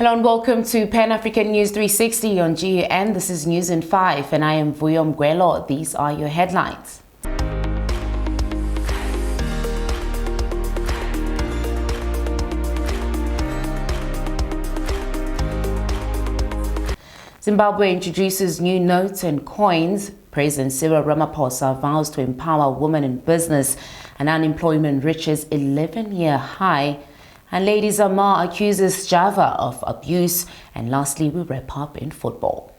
Hello and welcome to Pan-African News 360 on GN. This is News in 5 and I am Vuyo Mgwelo. These are your headlines. Zimbabwe introduces new notes and coins. President Cyril Ramaphosa vows to empower women in business, and unemployment reaches 11-year high. And Lady Zama accuses Java of abuse. And lastly, we wrap up in football.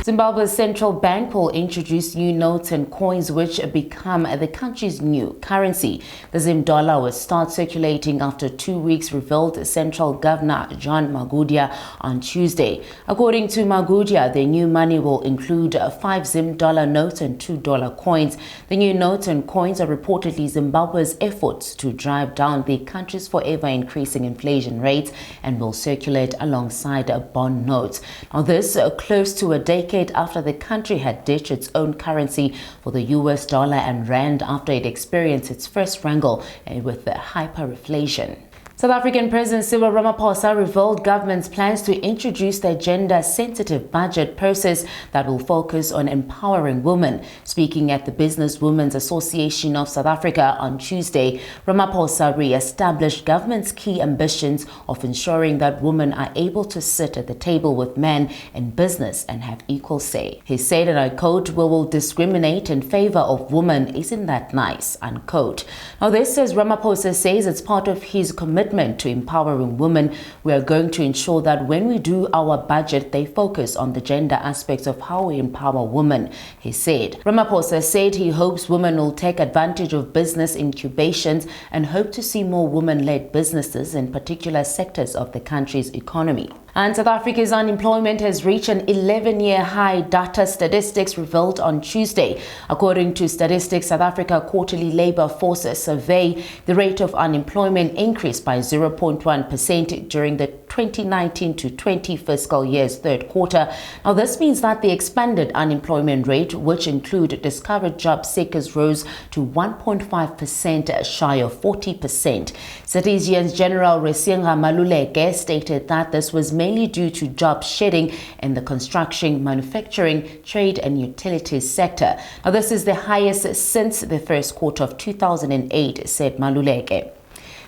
Zimbabwe's central bank will introduce new notes and coins which become the country's new currency. The Zim dollar will start circulating after 2 weeks, revealed Central Governor John Magudia on Tuesday. According to Magudia, the new money will include 5 Zim dollar notes and $2 coins. The new notes and coins are reportedly Zimbabwe's efforts to drive down the country's forever increasing inflation rates and will circulate alongside bond notes. Now, this close to a decade after the country had ditched its own currency for the US dollar and rand after it experienced its first wrangle with the hyperinflation. South African President Cyril Ramaphosa revealed government's plans to introduce the gender-sensitive budget process that will focus on empowering women. Speaking at the Business Women's Association of South Africa on Tuesday, Ramaphosa re-established government's key ambitions of ensuring that women are able to sit at the table with men in business and have equal say. He said, and I quote, "We will discriminate in favor of women, isn't that nice?" unquote. Now this, as Ramaphosa says, it's part of his commitment to empowering women. We are going to ensure that when we do our budget, they focus on the gender aspects of how we empower women, he said. Ramaphosa said he hopes women will take advantage of business incubations and hope to see more women-led businesses in particular sectors of the country's economy. And South Africa's unemployment has reached an 11-year high, data statistics revealed on Tuesday. According to Statistics South Africa Quarterly Labour Force Survey, the rate of unemployment increased by 0.1% during the 2019 to 20 fiscal year's third quarter. Now, this means that the expanded unemployment rate, which include discovered job seekers, rose to 1.5%, shy of 40%. Statistician General Resinga Maluleke stated that this was mainly due to job shedding in the construction, manufacturing, trade and utilities sector. Now, this is the highest since the first quarter of 2008, said Maluleke.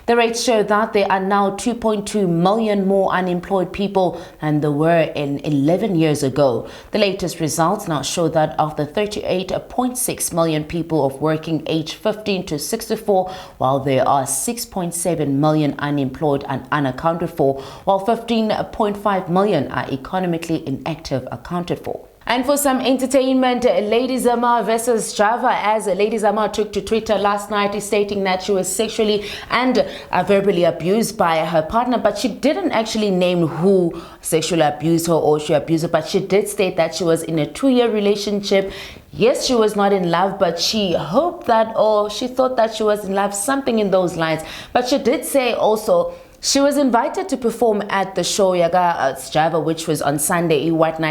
The rates show that there are now 2.2 million more unemployed people than there were in 11 years ago. The latest results now show that of the 38.6 million people of working age 15 to 64, while there are 6.7 million unemployed and unaccounted for, while 15.5 million are economically inactive accounted for. And for some entertainment, Lady Zama versus Java, as Lady Zama took to Twitter last night stating that she was sexually and verbally abused by her partner, but she didn't actually name who sexually abused her or she abused her, but she did state that she was in a 2-year relationship. Yes, she was not in love, but she hoped that, or she thought that she was in love, something in those lines. But she did say also she was invited to perform at the show Yaga Java, which was on Sunday. One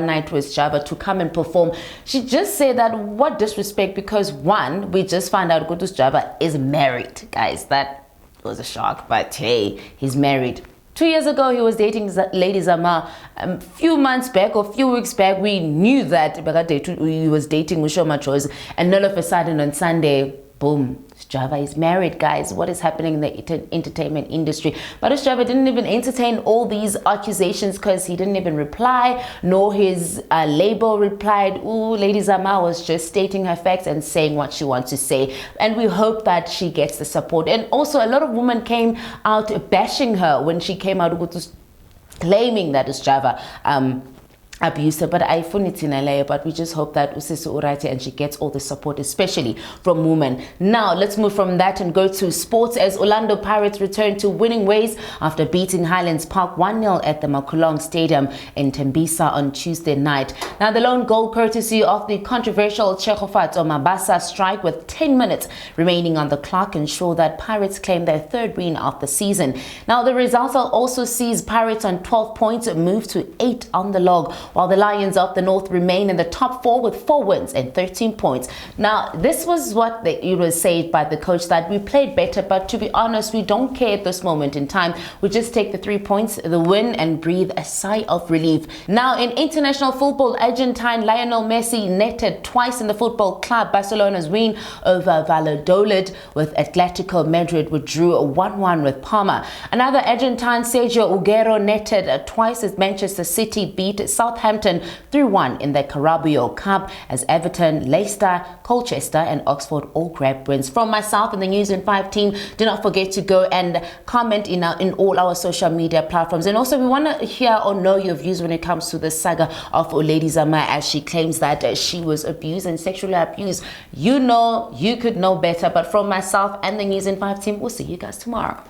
night was Java to come and perform. She just said that what disrespect, because one, we just found out Kutus Java is married, guys. That was a shock, but hey, he's married. 2 years ago, he was dating Lady Zama. A few months back or few weeks back, we knew that he was dating Ushoma Choice, and all of a sudden on Sunday, boom, Java is married, guys. What is happening in the entertainment industry? But Java didn't even entertain all these accusations because he didn't even reply, nor his label replied. Ooh, Lady Zama was just stating her facts and saying what she wants to say. And we hope that she gets the support. And also, a lot of women came out bashing her when she came out claiming that Java abused her, but I but we just hope that Usisi Urati and she gets all the support, especially from women. Now let's move from that and go to sports, as Orlando Pirates return to winning ways after beating Highlands Park 1-0 at the Makulong Stadium in Tembisa on Tuesday night. Now the lone goal courtesy of the controversial Chekhofatso Mabasa strike with 10 minutes remaining on the clock ensure that Pirates claim their third win of the season. Now the results also sees Pirates on 12 points move to 8 on the log, while the Lions of the North remain in the top 4 with 4 wins and 13 points. Now, this was what it was said by the coach, that we played better, but to be honest, we don't care at this moment in time. We just take the 3 points, the win, and breathe a sigh of relief. Now, in international football, Argentine Lionel Messi netted twice in the football club Barcelona's win over Valladolid, with Atletico Madrid withdrew 1-1 with Parma. Another Argentine, Sergio Aguero, netted twice as Manchester City beat Southampton 3-1 in the Carabao Cup, as Everton, Leicester, Colchester and Oxford all grabbed wins. From myself and the News in 5 team, do not forget to go and comment in all our social media platforms. And also, we want to hear or know your views when it comes to the saga of Lady Zama, as she claims that she was abused and sexually abused. You know, you could know better. But from myself and the News in 5 team, we'll see you guys tomorrow.